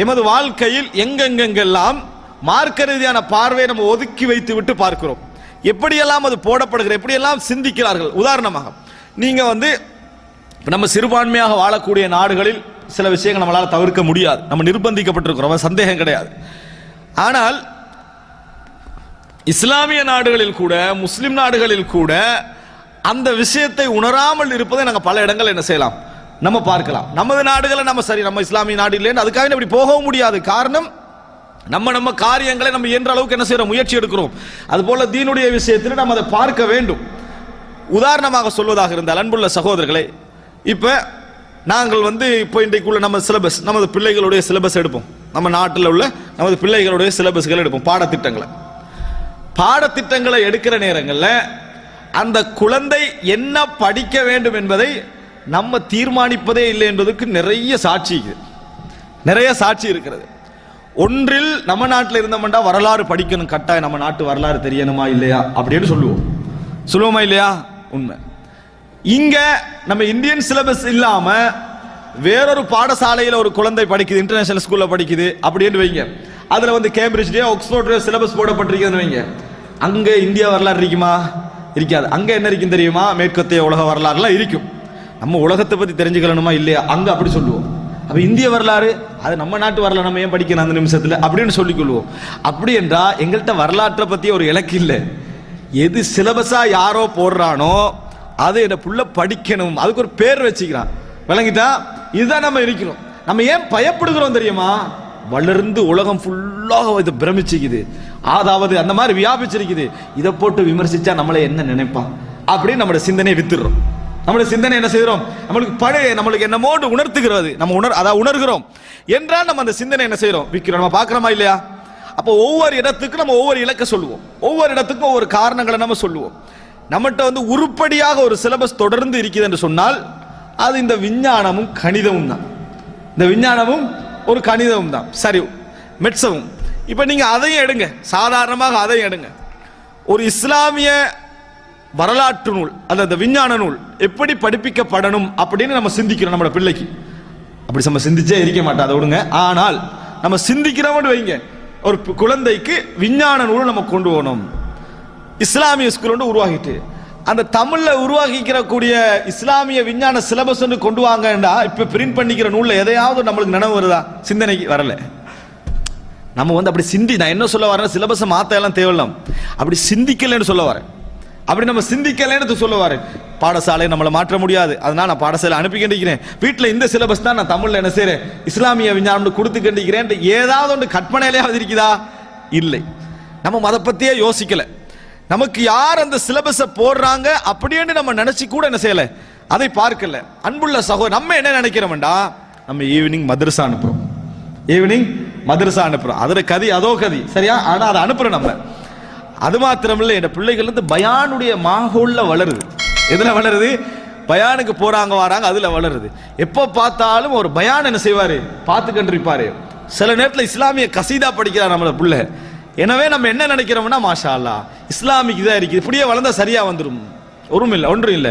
எமது வாழ்க்கையில் எங்கெங்கெல்லாம் மார்க்க ரீதியான பார்வையை நம்ம ஒதுக்கி வைத்து விட்டு பார்க்கிறோம். எப்படியெல்லாம் அது போடப்படுகிறது, எப்படியெல்லாம் சிந்திக்கிறார்கள். உதாரணமாக நீங்க நம்ம சிறுபான்மையாக வாழக்கூடிய நாடுகளில் சில விஷயங்கள் நம்மளால் தவிர்க்க முடியாது, நம்ம நிர்பந்திக்கப்பட்டிருக்கிறோம், சந்தேகம் கிடையாது. ஆனால் இஸ்லாமிய நாடுகளில் கூட, முஸ்லிம் நாடுகளில் கூட அந்த விஷயத்தை உணராமல் இருப்பதை நாங்கள் பல இடங்கள் என்ன செய்யலாம், நம்ம பார்க்கலாம். நமது நாடுகளை நம்ம இஸ்லாமிய நாடு இல்லைன்னு அதுக்காக இப்படி போகவும் முடியாது. காரணம், நம்ம காரியங்களை நம்ம இயன்ற அளவுக்கு என்ன செய்யறோம், முயற்சி எடுக்கிறோம். அதுபோல தீனுடைய விஷயத்தில் நம்ம அதை பார்க்க வேண்டும். உதாரணமாக சொல்வதாக இருந்தால், அன்புள்ள சகோதரர்களே, இப்ப நாங்கள் இப்போ இன்றைக்குள்ள நம்ம சிலபஸ், நமது பிள்ளைகளுடைய சிலபஸ் எடுப்போம். நம்ம நாட்டில் உள்ள நமது பிள்ளைகளுடைய சிலபஸ்களை எடுப்போம். பாடத்திட்டங்களை எடுக்கிற நேரங்களில் அந்த குழந்தை என்ன படிக்க வேண்டும் என்பதை நம்ம தீர்மானிப்பதே இல்லை என்பதற்கு நிறைய சாட்சி இருக்கிறது. ஒன்றில் நம்ம நாட்டில் இருந்தோம்னா வரலாறு படிக்கணும், கட்டாயம் நம்ம நாட்டு வரலாறு தெரியணுமா இல்லையா அப்படின்னு சொல்லுவோமா இல்லையா? உண்மை. இங்க நம்ம இந்தியன் சிலபஸ் இல்லாம வேறொரு பாடசாலையில் ஒரு குழந்தை படிக்குது, இன்டர்நேஷனல் ஸ்கூல்ல படிக்குது அப்படின்னு வைங்க. அதுல கேம்பிரிட்ஜ் ஆக்ஸ்போர்ட் சிலபஸ் போடப்பட்டிருக்குதுன்னு வைங்க. அங்க இந்தியா வரலாறு இருக்குமா? இருக்காது. அங்க என்ன இருக்கும் தெரியுமா? மேற்கத்திய உலக வரலாறுலாம் இருக்கும். நம்ம உலகத்தை பத்தி தெரிஞ்சுக்கணுமா இல்லையா? அங்க அப்படி சொல்லுவோம். அப்ப இந்திய வரலாறு அது நம்ம நாட்டு வரலாறு, நம்ம ஏன் படிக்கணும் அந்த நிமிஷத்துல அப்படின்னு சொல்லிக் கொள்வோம். அப்படி என்றா எங்கள்கிட்ட வரலாற்றை பத்தி ஒரு இலக்கு இல்லை. எது சிலபஸா யாரோ போடுறானோ அது என்ன புள்ள படிக்கணும், அதுக்கு ஒரு பேர் வச்சுக்கிறான். விளங்கிட்டா? இதுதான் நம்ம இருக்கிறோம். நம்ம ஏன் பயப்படுகிறோம் தெரியுமா? வளர்ந்து உலகம் ஃபுல்லாக இது பிரமிச்சுக்குது, அதாவது அந்த மாதிரி வியாபிச்சிருக்குது. இதை போட்டு விமர்சிச்சா நம்மளை என்ன நினைப்பான் அப்படின்னு நம்மளுடைய சிந்தனையை வித்துடுறோம். நம்மளுடைய சிந்தனை என்ன செய்கிறோம், நம்மளுக்கு என்னமோடு உணர்த்துகிறது, நம்ம உணர்கிறோம் என்றால் நம்ம அந்த சிந்தனை என்ன செய்யறோம், விற்கிறோம். நம்ம பார்க்கிறோமா இல்லையா? அப்போ ஒவ்வொரு இடத்துக்கும் நம்ம ஒவ்வொரு இலக்க சொல்லுவோம், ஒவ்வொரு இடத்துக்கும் ஒவ்வொரு காரணங்களை நம்ம சொல்லுவோம். நம்மகிட்ட உருப்படியாக ஒரு சிலபஸ் தொடர்ந்து இருக்குது என்று சொன்னால் அது இந்த விஞ்ஞானமும் கணிதமும் தான். இந்த விஞ்ஞானமும் ஒரு கணிதமும் தான். சரி, மெட்ஸமும். இப்ப நீங்க அதையும் எடுங்க, சாதாரணமாக அதையும் எடுங்க. ஒரு இஸ்லாமிய வரலாற்று நூல் அந்த விஞ்ஞான நூல் எப்படி படிப்பிக்கப்படணும் அப்படின்னு நம்ம சிந்திக்கிறோம். நம்ம பிள்ளைக்கு அப்படி நம்ம சிந்திச்சே இருக்க மாட்டோம், அதை விடுங்க. ஆனால் நம்ம சிந்திக்கிறோம் வைங்க, ஒரு குழந்தைக்கு விஞ்ஞான நூல் நம்ம கொண்டு போகணும். இஸ்லாமிய ஸ்கூல் உருவாகிட்டு அந்த தமிழ்ல கூடிய இஸ்லாமிய விஞ்ஞான சிலபஸ் கொண்டு வாங்கடா. இப்ப பிரிண்ட் பண்ணிக்கிற நூல்ல எதையாவது நம்மளுக்கு நினைவு வருதா? சிந்தனைக்கு வரல. நம்ம அப்படி நான் என்ன சொல்ல வரேன், சிலபஸை மாத்த எல்லாம் தேவையில்லாம், அப்படி சிந்திக்கலன்னு சொல்ல வரேன். அப்படி நம்ம சிந்திக்கலன்னு சொல்ல வரேன். பாடசாலை நம்மளை மாற்ற முடியாது, அதனால நான் பாடசாலை அனுப்பி கண்டிக்கிறேன். வீட்டில் இந்த சிலபஸ் தான் நான் தமிழ்ல என்ன செய்யறேன், இஸ்லாமிய விஞ்ஞானம் கொடுத்து கண்டிக்கிறேன். ஏதாவது ஒன்று கற்பனையிலேயாவது இருக்குதா? இல்லை. நம்ம அதை பத்தியே யோசிக்கல. நமக்கு யார் அந்த சிலபஸை போடுறாங்க அப்படின்னு நம்ம நினைச்சு கூட என்ன செய்யல, அதை பார்க்கல. அன்புள்ள சகோதரர், நம்ம என்ன நினைக்கிறோம்டா, நம்ம ஈவினிங் மதரசா அனுப்புறோம். அதுல கதி அதோ கதி சரியா, ஆனா அதை அனுப்புறோம் நம்ம. அது மாத்திரமில்லை, என் பிள்ளைகள் பயானுடைய மாஹோல்ல வளருது. எதுல வளருது? பயானுக்கு போறாங்க வராங்க, அதுல வளருது. எப்ப பார்த்தாலும் ஒரு பயான் என்ன செய்வாரு, பார்த்து கண்டிருப்பாரு. சில நேரத்தில் இஸ்லாமிய கசீதா படிக்கிறார் நம்மள புள்ள. எனவே நம்ம என்ன நினைக்கிறோம்னா, மாஷா அல்லாஹ் இஸ்லாமிக்கு தான் இருக்குது, இப்படியே வளர்ந்தா சரியா வந்துடும். ஒன்றும் இல்லை.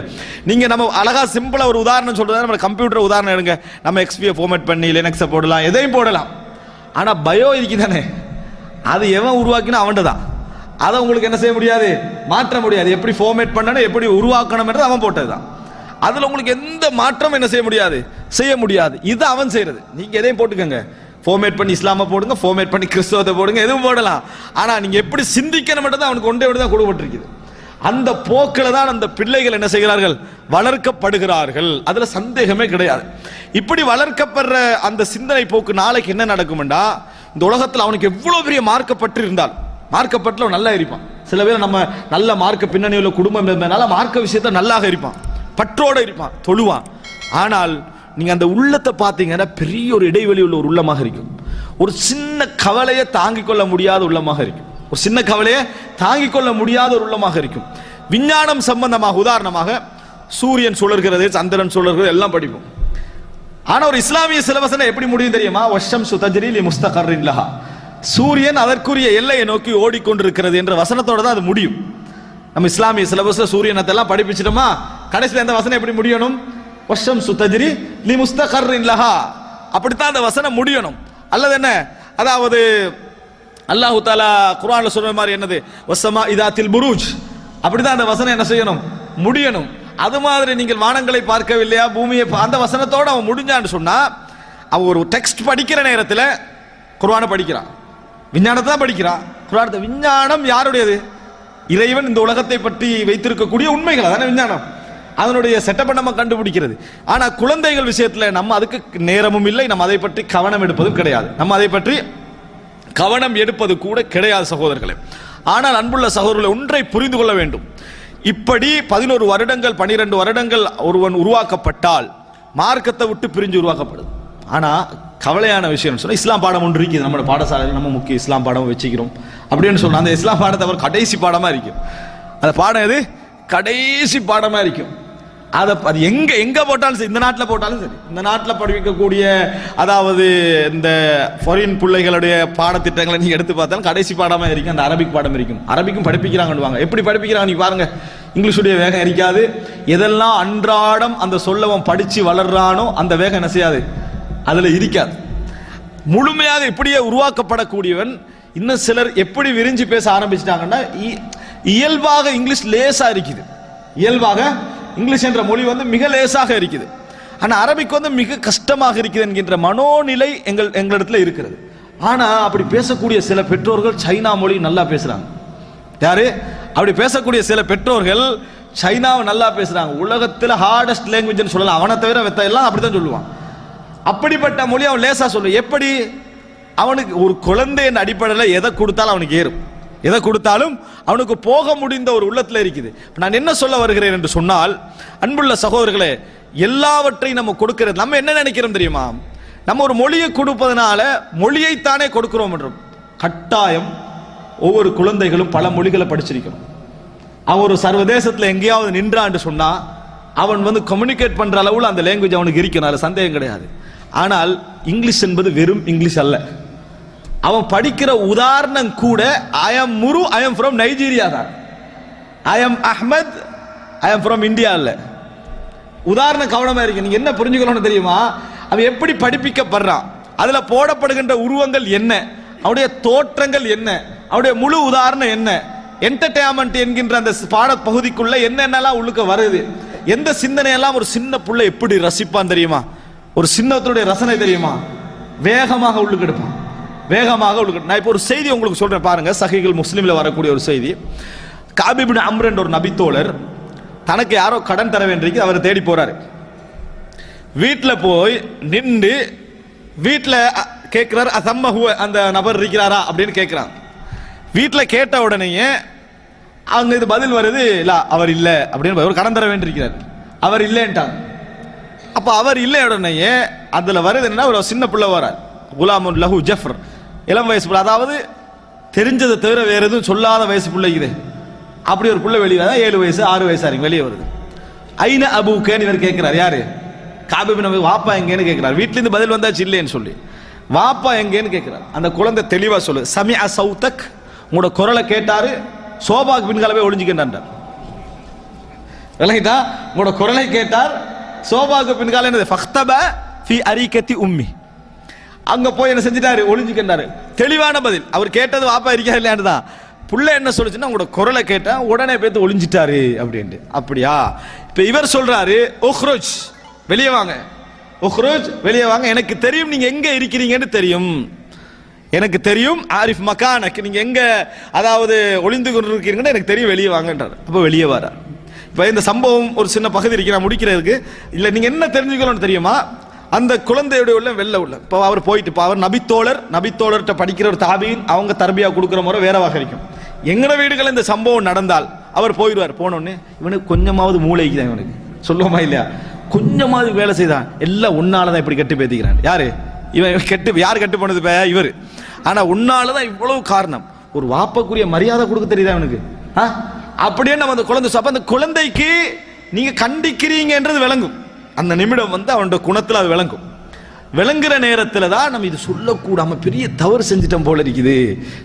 நீங்க நம்ம அழகா சிம்பிளா ஒரு உதாரணம் சொல்றது, நம்ம கம்ப்யூட்டர் உதாரணம் எடுங்க. நம்ம எக்ஸ்பியை ஃபார்மேட் பண்ணி லினக்ஸை போடலாம், எதையும் போடலாம். ஆனா பயோ இருக்குதானே, அது எவன் உருவாக்கினா அவன்கிட்ட தான். அதை உங்களுக்கு என்ன செய்ய முடியாது, மாற்ற முடியாது. எப்படி ஃபார்மேட் பண்ணணும், எப்படி உருவாக்கணும் என்றது அவன் போட்டதுதான். அதுல உங்களுக்கு எந்த மாற்றம் என்ன செய்ய முடியாது. இது அவன் செய்யறது. நீங்க எதையும் போட்டுக்கங்க, ஃபார்மேட் பண்ணி இஸ்லாம போடுங்க, ஃபார்மேட் பண்ணி கிறிஸ்தவத்தை போடுங்க, எதுவும் போடலாம். ஆனா நீங்க எப்படி சிந்திக்கணும் மட்டும் தான் அவனுக்கு ஒன்றே தான் கொடுக்கப்பட்டிருக்குது. அந்த போக்கில் தான் அந்த பிள்ளைகள் என்ன செய்கிறார்கள், வளர்க்கப்படுகிறார்கள். அதுல சந்தேகமே கிடையாது. இப்படி வளர்க்கப்படுற அந்த சிந்தனை போக்கு நாளைக்கு என்ன நடக்கும்டா, இந்த உலகத்தில் அவனுக்கு எவ்வளவு பெரிய மார்க்கப்பட்டு இருந்தால், மார்க்கப்பட்டுல நல்லா இருப்பான். சில பேர் நம்ம நல்ல மார்க்க பின்னணியில் குடும்பம் இருந்ததுனால மார்க்க விஷயத்த நல்லாக இருப்பான், பற்றோட இருப்பான், தொழுவான். ஆனால் நீங்க அந்த உள்ளத்தை பார்த்தீங்கன்னா பெரிய ஒரு இடைவெளி உள்ள ஒரு உள்ளமாக இருக்கும். ஒரு சின்ன கவலையை தாங்கிக் கொள்ள முடியாத உள்ளமாக இருக்கும். ஒரு சின்ன கவலையை தாங்கிக் கொள்ள முடியாத ஒரு உள்ளமாக இருக்கும். விஞ்ஞானம் சம்பந்தமாக உதாரணமாக சூரியன் சுழல்கிறது, சந்திரன் சுழல்கிறது எல்லாம் படிப்போம். ஆனா ஒரு இஸ்லாமிய சிலபஸ் எப்படி முடியும் தெரியுமா? வஷம் சுதஜ்ரி லி முஸ்தகர்ரின் லஹா, சூரியன் அதற்குரிய எல்லையை நோக்கி ஓடிக்கொண்டிருக்கிறது என்ற வசனத்தோட தான் அது முடியும். நம்ம இஸ்லாமிய சிலபஸ்ல சூரியனத்தை எல்லாம் படிப்பிச்சிட்டோமா, கடைசியில் அந்த வசனம் எப்படி முடியணும்? வஷம் சுதஜ்ரி லி முஸ்தகர்ரின் லஹா, அப்படித்தான் அந்த வசனம் முடியணும். அல்லது என்ன, அதாவது அல்லாஹ் தஆலா குர்ஆன்ல சொல்ற மாதிரி என்னது, வஸ்ஸமா இதாத்தில் புரூஜ், அப்படிதான் அந்த வசனம் என்ன செய்யணும், முடியணும். அது மாதிரி நீங்கள் வானங்களை பார்க்கவில்லையா, பூமியை, அந்த வசனத்தோட அவன் முடிஞ்சான்னு சொன்னா, அவன் ஒரு டெக்ஸ்ட் படிக்கிற நேரத்தில் குர்ஆனை படிக்கிறான், விஞ்ஞானத்தை தான் படிக்கிறான். குர்ஆன் விஞ்ஞானம் யாருடையது? இறைவன் இந்த உலகத்தை பற்றி வைத்திருக்கக்கூடிய உண்மைகள், அதான விஞ்ஞானம். அதனுடைய செட்டப்பை நம்ம கண்டுபிடிக்கிறது. ஆனா குழந்தைகள் விஷயத்துல நம்ம அதுக்கு நேரமும் இல்லை, நம்ம அதை பற்றி கவனம் எடுப்பதும் கிடையாது, நம்ம அதை பற்றி கவனம் எடுப்பது கூட கிடையாது சகோதரர்களே. ஆனால் அன்புள்ள சகோதரர்களை, ஒன்றை புரிந்து கொள்ள வேண்டும். இப்படி 11 வருடங்கள் 12 வருடங்கள் ஒருவன் உருவாக்கப்பட்டால் மார்க்கத்தை விட்டு பிரிஞ்சு உருவாக்கப்படுது. ஆனா கவலையான விஷயம் சொன்னா, இஸ்லாம் பாடம் ஒன்று இருக்குது நம்ம பாடசாலையில், நம்ம முக்கிய இஸ்லாம் பாடம் வச்சுக்கிறோம் அப்படின்னு சொன்னா, அந்த இஸ்லாம் பாடத்தை அவர் கடைசி பாடமா இருக்கும். அந்த பாடம் எது? கடைசி பாடமா இருக்கும். அது எங்க எங்க போட்டாலும் சரி, இந்த நாட்டில் போட்டாலும் சரி, இந்த நாட்டில் படிக்கக்கூடிய, அதாவது இந்த ஃபாரின் பிள்ளைகளுடைய பாடத்திட்டங்களை நீங்க எடுத்து பார்த்தாலும் கடைசி பாடமா இருக்கும் அந்த அரபிக் பாடம் இருக்கும். அரபிக்கும் படிப்பிக்கிறாங்க. எப்படி படிப்பிக்கிறாங்க நீங்க பாருங்க. இங்கிலீஷுடைய வேகம் இருக்காது. எதெல்லாம் அன்றாடம் அந்த சொல்லவன் படிச்சு வளர்றானோ அந்த வேகம் என்ன செய்யாது, அதுல இருக்காது. முழுமையாக இப்படியே உருவாக்கப்படக்கூடியவன். இன்னும் சிலர் எப்படி விரிஞ்சு பேச ஆரம்பிச்சிட்டாங்கன்னா, இயல்பாக இங்கிலீஷ் லேசா இருக்குது, இயல்பாக இங்கிலீஷ் என்ற மொழி வந்து மிக லேசாக இருக்குது. ஆனா அரபிக் வந்து மிக கஷ்டமாக இருக்குது என்கின்ற மனோநிலை எங்களிடத்துல இருக்கிறது. ஆனா அப்படி பேசக்கூடிய சில பெற்றோர்கள் சைனா மொழி நல்லா பேசுறாங்க. யாரு அப்படி பேசக்கூடிய சில பெற்றோர்கள் சைனாவை நல்லா பேசுறாங்க. உலகத்தில் ஹார்டஸ்ட் லாங்குவேஜ் சொல்லலாம், அவனை தவிர வெத்த எல்லாம் அப்படித்தான் சொல்லுவான். அப்படிப்பட்ட மொழி அவன் லேசா சொல்லுவான். எப்படி? அவனுக்கு ஒரு குழந்தையின் அடிப்படையில் எதை கொடுத்தாலும் அவனுக்கு ஏறும், எதை கொடுத்தாலும் அவனுக்கு போக முடிந்த ஒரு உள்ளத்தில் இருக்குது. நான் என்ன சொல்ல வருகிறேன் என்று சொன்னால், அன்புள்ள சகோதரர்களே, எல்லாவற்றையும் நம்ம கொடுக்கிறது, நம்ம என்ன நினைக்கிறோம் தெரியுமா, நம்ம ஒரு மொழியை கொடுப்பதனால மொழியைத்தானே கொடுக்கிறோம் என்றும். கட்டாயம் ஒவ்வொரு குழந்தைகளும் பல மொழிகளை படிச்சிருக்கணும். அவன் ஒரு சர்வதேசத்தில் எங்கேயாவது நின்றான்னு சொன்னா அவன் வந்து கம்யூனிகேட் பண்ற அளவுல அந்த லாங்குவேஜ் அவனுக்கு இருக்கணும், அது சந்தேகம் கிடையாது. ஆனால் இங்கிலீஷ் என்பது வெறும் இங்கிலீஷ் அல்ல. அவன் படிக்கிற உதாரணம் கூட, ஐ எம் முரு, ஐ எம் ஃப்ரம் நைஜீரியா தான், I am Ahmed, I am from India இல்ல. உதாரணம் கவனமா இருக்கு. நீங்க என்ன புரிஞ்சுக்கணும்னு தெரியுமா, அவன் எப்படி படிப்பிக்கப்படுறான், அதுல போடப்படுகின்ற உருவங்கள் என்ன, அவனுடைய தோற்றங்கள் என்ன, அவனுடைய முழு உதாரணம் என்ன, என்டர்டெயின்மெண்ட் என்கின்ற அந்த பாட பகுதிக்குள்ள என்னென்னலாம் உள்ளுக்க வருது, எந்த சிந்தனையெல்லாம் ஒரு சின்ன புள்ள எப்படி ரசிப்பான் தெரியுமா, ஒரு சின்னத்துடைய ரசனை தெரியுமா, வேகமாக உள்ளுக்கு எடுப்பான், வேகமாக உள்ளுக்கு. நான் இப்போ ஒரு செய்தி உங்களுக்கு சொல்றேன் பாருங்க. சஹீஹுல் முஸ்லிம்ல வரக்கூடிய ஒரு செய்தி. கஅப் இப்னு அம்ர் என்ற ஒரு நபித்தோழர் தனக்கு யாரோ கடன் தர வேண்டியிருக்கு, அவரை தேடி போறாரு. வீட்டில் போய் நின்று வீட்டில் கேட்கிறார், அசம்மஹு, அந்த நபர் இருக்கிறாரா அப்படின்னு கேட்கிறான். வீட்டில் கேட்ட உடனேயே அவங்க இது பதில் வருது, இல்ல அவர் இல்லை அப்படின்னு, அவர் கடன் தர வேண்டியிருக்கிறார், அவர் இல்லைன்ட்டாங்க. அப்ப அவர் இல்லை உடனேயே அதுல வருது என்ன, ஒரு சின்ன பிள்ளை வரார், குலாமுன் லஹு ஜஃப்ர், இளம் வயசு பிள்ளை, அதாவது தெரிஞ்சதை தவிர வேற எதுவும் சொல்லாத வயசு பிள்ளை இது. அப்படி ஒரு பிள்ளை வெளியே 7 வயசு 6 வயசு அறிங்க வெளியே வருது. ஐன அபூக்கேன்னு இவர் கேட்கிறார். யாரு? கஅப் இப்னு அம்ர். வாப்பா எங்கேன்னு கேட்கிறார். வீட்டுல இருந்து பதில் வந்தாச்சு இல்லைன்னு சொல்லி, வாப்பா எங்கேன்னு கேட்கிறார். அந்த குழந்தை தெளிவா சொல்லு, சமிஅ சௌதக், உங்களோட குரலை கேட்டாரு, சோபாக்கு பின்காலவே ஒளிஞ்சுக்கின்றார். விளங்கிட்டா? உங்களோட குரலை கேட்டார், சோபாக்கு பின்கால என்னது, ஃபக்தப ஃபி அரிகத்தி உம்மி, அங்க போய் என்ன செஞ்சிட்டாரு, ஒளிஞ்சுக்கின்றாரு. தெளிவான பதில். அவர் கேட்டது வாப்பா இருக்கா இல்லையான்னு தான். புள்ள என்ன சொல்லுச்சுன்னா, உங்களோட குரலை கேட்டா உடனே பேத்து ஒளிஞ்சிட்டாரு அப்படின்ட்டு. அப்படியா? இப்ப இவர் சொல்றாரு, உஹ்ருஜ், வெளியே வாங்க, உஹ்ருஜ், வெளியே வாங்க, எனக்கு தெரியும் நீங்க எங்க இருக்கிறீங்கன்னு தெரியும், எனக்கு தெரியும், ஆரிஃப் மக்கானக், நீங்க எங்க அதாவது ஒளிந்து கொண்டிருக்கீங்கன்னு எனக்கு தெரியும், வெளியே வாங்கன்றார். அப்ப வெளியே வர. இப்ப இந்த சம்பவம் ஒரு சின்ன பகுதி இருக்கு, நான் முடிக்கிறதுக்கு இல்ல, நீங்க என்ன தெரிஞ்சுக்கணும்னு தெரியுமா, அந்த குழந்தையுடைய உள்ள வெள்ள உள்ள. இப்போ அவர் போயிட்டு, இப்போ அவர் நபித்தோழர்கிட்ட படிக்கிற ஒரு தாபீன், அவங்க தர்பியா கொடுக்குற முறை வேறவாக இருக்கும். எங்கட வீடுகள் இந்த சம்பவம் நடந்தால் அவர் போயிடுவார். போனோடனே இவனுக்கு கொஞ்சமாவது மூளைக்கு தான், இவனுக்கு சொல்லுவோமா இல்லையா, கொஞ்சமாவது வேலை செய்தான், எல்லாம் உன்னாலதான் இப்படி கட்டு பேத்திக்கிறான். யாரு இவன்? கெட்டு யார் கட்டு போனது? இவர். ஆனா உன்னாலதான் இவ்வளவு காரணம். ஒரு வாப்பக்குரிய மரியாதை கொடுக்க தெரியுதா அவனுக்கு? அப்படியே நம்ம அந்த குழந்தை, அப்ப அந்த குழந்தைக்கு நீங்க கண்டிக்கிறீங்கன்றது விளங்கும். அந்த நிமிடம் வந்து அவனோட குணத்தில் அது விளங்கும். விளங்குற நேரத்தில் தான் நம்ம இது சொல்லக்கூடாம பெரிய தவறு செஞ்சிட்டோம் போல இருக்குது,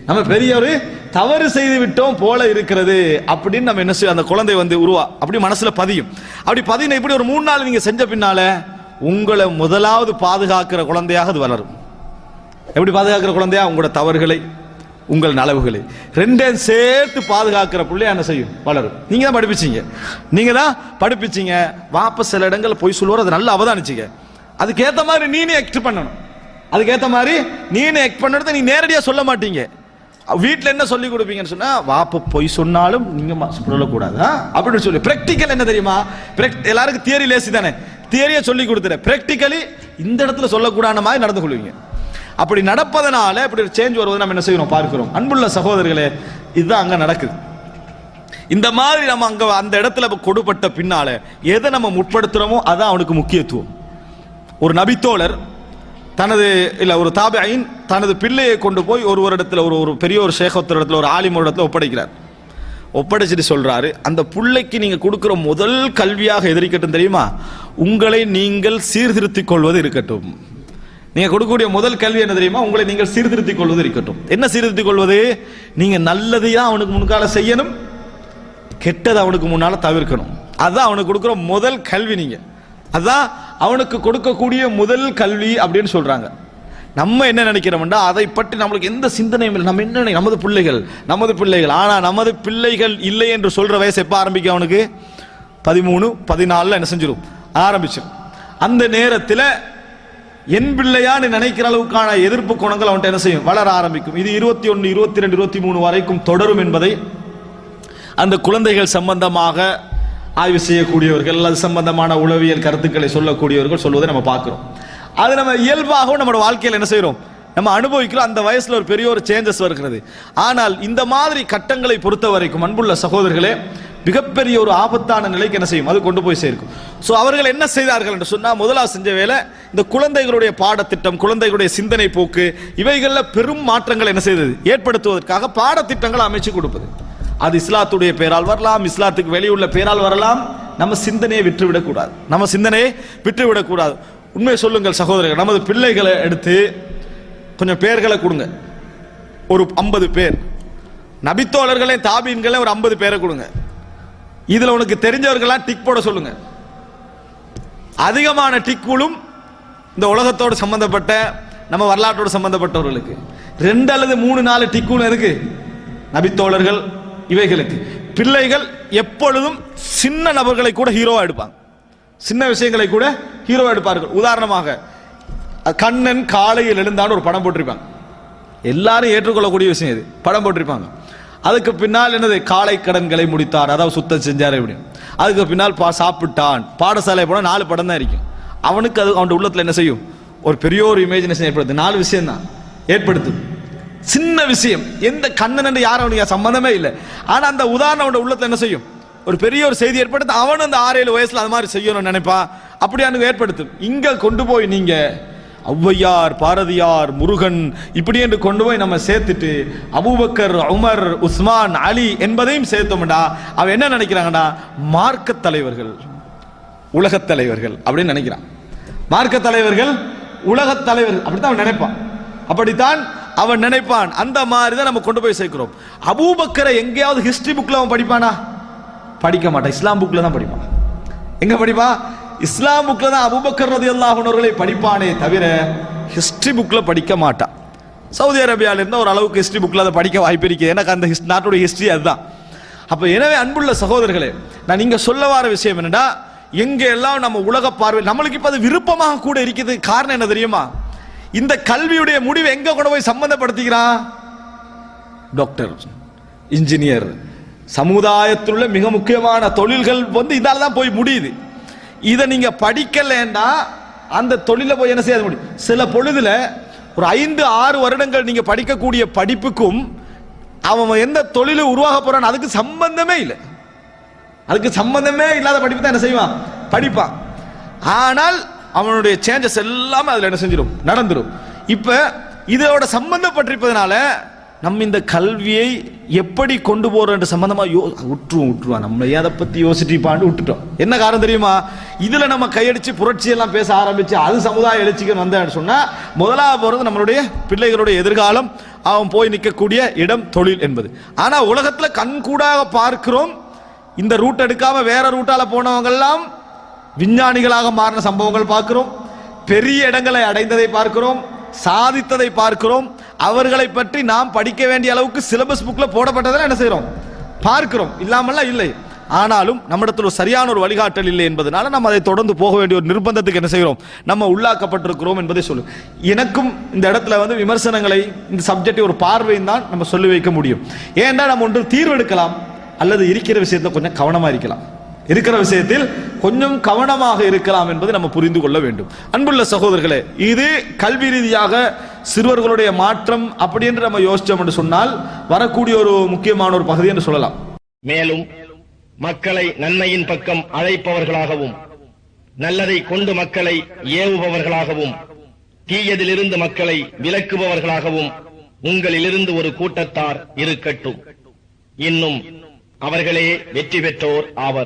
நம்ம பெரிய ஒரு தவறு செய்து விட்டோம் போல இருக்கிறது அப்படின்னு நம்ம என்ன செய்ய, அந்த குழந்தை வந்து அப்படி மனசுல பதியும். அப்படி பதின இப்படி ஒரு 3 நாள் நீங்க செஞ்ச பின்னால உங்களை முதலாவது பாதுகாக்கிற குழந்தையாக அது வளரும். எப்படி பாதுகாக்கிற குழந்தையா? உங்களோட தவறுகளை, உங்கள் நலவுகளை ரெண்டையும் சேர்த்து பாதுகாக்கிற பிள்ளையா என்ன செய்யும்? வளரும். நீங்க தான் படிப்பிச்சீங்க, நீங்க தான் படிப்பிச்சீங்க. வாப்ப சில இடங்களில் போய் சொல்லுவார், அதை நல்லா அவதானிச்சிங்க. அதுக்கேற்ற மாதிரி நீனே எக்ட் பண்ணணும். அதுக்கேற்ற மாதிரி நீனே எக்ட் பண்ணுறத நீ நேரடியாக சொல்ல மாட்டீங்க. வீட்டில் என்ன சொல்லி கொடுப்பீங்கன்னு சொன்னா, வாப்ப பொய் சொன்னாலும் நீங்க சொல்லக்கூடாது அப்படின்னு சொல்லி. பிராக்டிக்கல் என்ன தெரியுமா? எல்லாருக்கும் தியரி லேசி தானே, தியரியை சொல்லி கொடுத்துற. பிராக்டிக்கலி இந்த இடத்துல சொல்லக்கூடாத மாதிரி நடந்து கொள்வீங்க. அப்படி நடப்பதனால இப்படி சேஞ்ச் வருவது நம்ம என்ன செய்யணும் பார்க்கிறோம். அன்புள்ள சகோதரர்களே, இதுதான் அங்க நடக்குது. இந்த மாதிரி நம்ம அங்க அந்த இடத்துல கொடுப்பட்ட பின்னால எதை நம்ம முற்படுத்துறோமோ அதான் அவனுக்கு முக்கியத்துவம். ஒரு நபித்தோழர் ஒரு தாபியின் தனது பிள்ளையை கொண்டு போய் ஒரு இடத்துல ஒரு பெரிய ஒரு ஷேகத்தர் இடத்துல, ஒரு ஆலிம் இடத்துல ஒப்படைக்கிறார். ஒப்படைச்சிட்டு சொல்றாரு, அந்த பிள்ளைக்கு நீங்க கொடுக்கிற முதல் கல்வியாக எதிரிக்கட்டும் தெரியுமா? உங்களை நீங்கள் சீர்திருத்திக் கொள்வது இருக்கட்டும். நீங்க கொடுக்கக்கூடிய முதல் கல்வி என்ன தெரியுமா? உங்களை நீங்கள் சீர்திருத்திக் கொள்வது இருக்கட்டும். என்ன சீர்திருத்திக் கொள்வது? நீங்க நல்லதையும் அவனுக்கு முன்கால செய்யணும், கெட்டதை அவனுக்கு முன்னால தவிர்க்கணும். அதுதான் அவனுக்கு கொடுக்கிற முதல் கல்வி. நீங்க அதான் அவனுக்கு கொடுக்கக்கூடிய முதல் கல்வி அப்படின்னு சொல்றாங்க. நம்ம என்ன நினைக்கிறோம்டா, அதை பற்றி நம்மளுக்கு எந்த சிந்தனையும் இல்லை. நம்ம என்ன, நமது பிள்ளைகள். ஆனா நமது பிள்ளைகள் இல்லை என்று சொல்ற வயசு எப்ப ஆரம்பிக்கும்? அவனுக்கு 13, 14 என்ன செஞ்சிடும், ஆரம்பிச்சிடும். அந்த நேரத்தில் என் பிள்ளையான்னு நினைக்கிற அளவுக்கான எதிர்ப்பு குணங்கள் அவன்கிட்ட என்ன செய்யும், வளர ஆரம்பிக்கும். இது 21, 22, 23 வரைக்கும் தொடரும் என்பதை அந்த குழந்தைகள் சம்பந்தமாக ஆய்வு செய்யக்கூடியவர்கள், அது சம்பந்தமான உளவியல் கருத்துக்களை சொல்லக்கூடியவர்கள் சொல்வதை நம்ம பார்க்கிறோம். அது நம்ம இயல்பாகவும் நம்ம வாழ்க்கையில் என்ன செய்யறோம், நம்ம அனுபவிக்கிறோம். அந்த வயசுல ஒரு பெரிய ஒரு சேஞ்சஸ் வருகிறது. ஆனால் இந்த மாதிரி கட்டங்களை பொறுத்த வரைக்கும் அன்புள்ள சகோதரர்களே, மிகப்பெரிய ஒரு ஆபத்தான நிலைக்கு என்ன செய்யும், அது கொண்டு போய் சேர்க்கும். ஸோ அவர்கள் என்ன செய்தார்கள் என்று சொன்னால், முதலாவது செஞ்ச வேலை இந்த குழந்தைகளுடைய பாடத்திட்டம், குழந்தைகளுடைய சிந்தனை போக்கு, இவைகளில் பெரும் மாற்றங்கள் என்ன செய்தது, ஏற்படுத்துவதற்காக பாடத்திட்டங்கள் அமைச்சு கொடுப்பது. அது இஸ்லாத்துடைய பேரால் வரலாம், இஸ்லாத்துக்கு வெளியுள்ள பேரால் வரலாம். நம்ம சிந்தனையை விட்டுவிடக்கூடாது. உண்மையை சொல்லுங்கள் சகோதரர்கள், நமது பிள்ளைகளை எடுத்து கொஞ்சம் பேர்களை கொடுங்க. ஒரு 50 பேர் நபித்தோழர்களே, தாபீன்களே ஒரு 50 பேரை கொடுங்க. இதுல உனக்கு தெரிஞ்சவர்களாம் டிக் போட சொல்லுங்க. அதிகமான டிக்குளும் இந்த உலகத்தோடு சம்பந்தப்பட்ட, நம்ம வரலாற்றோடு சம்பந்தப்பட்டவர்களுக்கு. 2 அல்லது 3, 4 டிக்குளும் இருக்கு நபித்தோழர்கள் இவைகளுக்கு. பிள்ளைகள் எப்பொழுதும் சின்ன நபர்களை கூட ஹீரோவா எடுப்பாங்க, சின்ன விஷயங்களை கூட ஹீரோவா எடுப்பார்கள். உதாரணமாக கண்ணன் காலையில் எழுந்தான்னு ஒரு படம் போட்டிருப்பாங்க. எல்லாரும் ஏற்றுக்கொள்ளக்கூடிய விஷயம் இது. படம் போட்டிருப்பாங்க. அதுக்கு பின்னால் என்னது, காலை கடன்களை முடித்தார், அதாவது சுத்தம் செஞ்சார் இப்படி. அதுக்கு பின்னால் சாப்பிட்டான், பாடசாலை போனா 4 படம் தான் இருக்கும். அவனுக்கு அது அவன் உள்ளத்துல என்ன செய்யும், ஒரு பெரிய ஒரு இமேஜினேஷன் ஏற்படுத்து. 4 விஷயம் தான் ஏற்படுத்தும், சின்ன விஷயம். எந்த கண்ணன் என்று யாரும் அவனுக்கு சம்பந்தமே இல்லை. ஆனா அந்த உதாரணம் அவன் உள்ளத்துல என்ன செய்யும், ஒரு பெரிய ஒரு செய்தி ஏற்படுத்த. அவன் அந்த 6-7 வயசுல அது மாதிரி செய்யணும்னு நினைப்பான். அப்படியானு ஏற்படுத்தும். இங்க கொண்டு போய் நீங்க ஔவையார், பாரதியார், முருகன் இப்படி என்று கொண்டு போய் நம்ம சேர்த்துட்டு அபூபக்கர், உமர், உஸ்மான், அலி என்பதையும் சேர்த்தோம்டா அவன் என்ன நினைக்கிறாங்கடா, மார்க்க தலைவர்கள், உலகத் தலைவர்கள் அப்படின்னு நினைக்கிறான். மார்க்க தலைவர்கள், உலகத் தலைவர்கள் அப்படித்தான் அவன் நினைப்பான். அப்படித்தான் அவன் நினைப்பான். அந்த மாதிரி தான் நம்ம கொண்டு போய் சேர்க்கிறோம். அபூபக்கரை எங்கேயாவது ஹிஸ்டரி புக்ல அவன் படிப்பானா? படிக்க மாட்டான். இஸ்லாம் புக்ல தான் படிப்பான். எங்க படிப்பா? இஸ்லாம் புக்ல தான் அபூபக்கர் ரலியல்லாஹு அன்ஹு அவர்களை படிப்பானே தவிர ஹிஸ்டரி புக்ல படிக்க மாட்டான். சவுதி அரேபியாவில் இருந்தால் ஒரு அளவுக்கு ஹிஸ்டரி புக்ல அதை படிக்க வாய்ப்பு இருக்கு. எனக்கு அந்த நாட்டுடைய ஹிஸ்டரி அதுதான். அப்ப எனவே அன்புள்ள சகோதரர்களே, நான் நீங்க சொல்ல வர விஷயம் என்னன்னா, எங்க எல்லாம் நம்ம உலக பார்வை நம்மளுக்கு இப்ப அது விருப்பமாக கூட இருக்குது. காரணம் என்ன தெரியுமா, இந்த கல்வியுடைய முடிவு எங்க கொண்டு போய் சம்பந்தப்படுத்திக்கிறான், டாக்டர், இன்ஜினியர், சமுதாயத்தில் உள்ள மிக முக்கியமான தொழில்கள் இதால தான் போய் முடியுது. இதை நீங்க படிக்கலன்னா அந்த தொழில போய் என்ன செய்ய முடியும். சில பொழுதுல ஒரு 5-6 வருடங்கள் நீங்க படிக்கக்கூடிய படிப்புக்கும் அவன் எந்த தொழிலை உருவாக போறான் அதுக்கு சம்பந்தமே இல்லை. அதுக்கு சம்பந்தமே இல்லாத படிப்பு தான் என்ன செய்வான், படிப்பான். ஆனால் அவனுடைய சேஞ்சஸ் எல்லாமே அதுல என்ன செஞ்சிடும், நடந்துடும். இப்ப இதோட சம்பந்தப்பட்டிருப்பதனால நம்ம இந்த கல்வியை எப்படி கொண்டு போறோம் சம்பந்தமா விட்டுருவோம். நம்ம அதை பத்தி யோசிச்சுப்பாண்டு விட்டுட்டோம். என்ன காரணம் தெரியுமா, இதுல நம்ம கையடிச்சு புரட்சி எல்லாம் பேச ஆரம்பிச்சு அது சமுதாய எழுச்சிக்கு வந்தேன்னு சொன்னா, முதலாவது போறது நம்மளுடைய பிள்ளைகளுடைய எதிர்காலம், அவன் போய் நிற்கக்கூடிய இடம், தொழில் என்பது. ஆனா உலகத்துல கண்கூடாக பார்க்கிறோம், இந்த ரூட் எடுக்காம வேற ரூட்டால போனவங்க எல்லாம் விஞ்ஞானிகளாக மாறின சம்பவங்கள் பார்க்கிறோம், பெரிய இடங்களை அடைந்ததை பார்க்கிறோம், சாதித்ததை பார்க்கிறோம். அவர்களை பற்றி நாம் படிக்க வேண்டிய அளவுக்கு சிலபஸ் புக்ல போடப்பட்டதை என்ன செய்யறோம், பார்க்கிறோம். இல்லாமல்லாம் இல்லை. ஆனாலும் நம்மிடத்தில் ஒரு சரியான ஒரு வழிகாட்டல் இல்லை என்பதனால நம்ம அதை தொடர்ந்து போக வேண்டிய ஒரு நிர்பந்தத்துக்கு என்ன செய்கிறோம், நம்ம உள்ளாக்கப்பட்டிருக்கிறோம் என்பதை சொல்லும். எனக்கும் இந்த இடத்துல விமர்சனங்களை, இந்த சப்ஜெக்டை ஒரு பார்வையும் தான் நம்ம சொல்லி வைக்க முடியும். ஏன்னா நம்ம ஒன்று தீர்வெடுக்கலாம், அல்லது இருக்கிற விஷயத்தில் கொஞ்சம் கவனமா இருக்கலாம், இருக்கிற விஷயத்தில் கொஞ்சம் கவனமாக இருக்கலாம் என்பதை நம்ம புரிந்து கொள்ள வேண்டும். அன்புள்ள சகோதரர்களே, இது கல்வி ரீதியாக சிறுவர்களுடைய மாற்றம் அப்படி என்று நம்ம யோசிச்சோம் என்று சொன்னால் வரக்கூடிய ஒரு முக்கியமான ஒரு பகுதி என்று சொல்லலாம். மேலும் மக்களை நன்மையின் பக்கம் அழைப்பவர்களாகவும், நல்லதை கொண்டு மக்களை ஏவுபவர்களாகவும், தீயதிலிருந்து மக்களை விலக்குபவர்களாகவும் உங்களிலிருந்து ஒரு கூட்டத்தார் இருக்கட்டும். இன்னும் அவர்களே வெற்றி பெற்றோர் ஆவர்.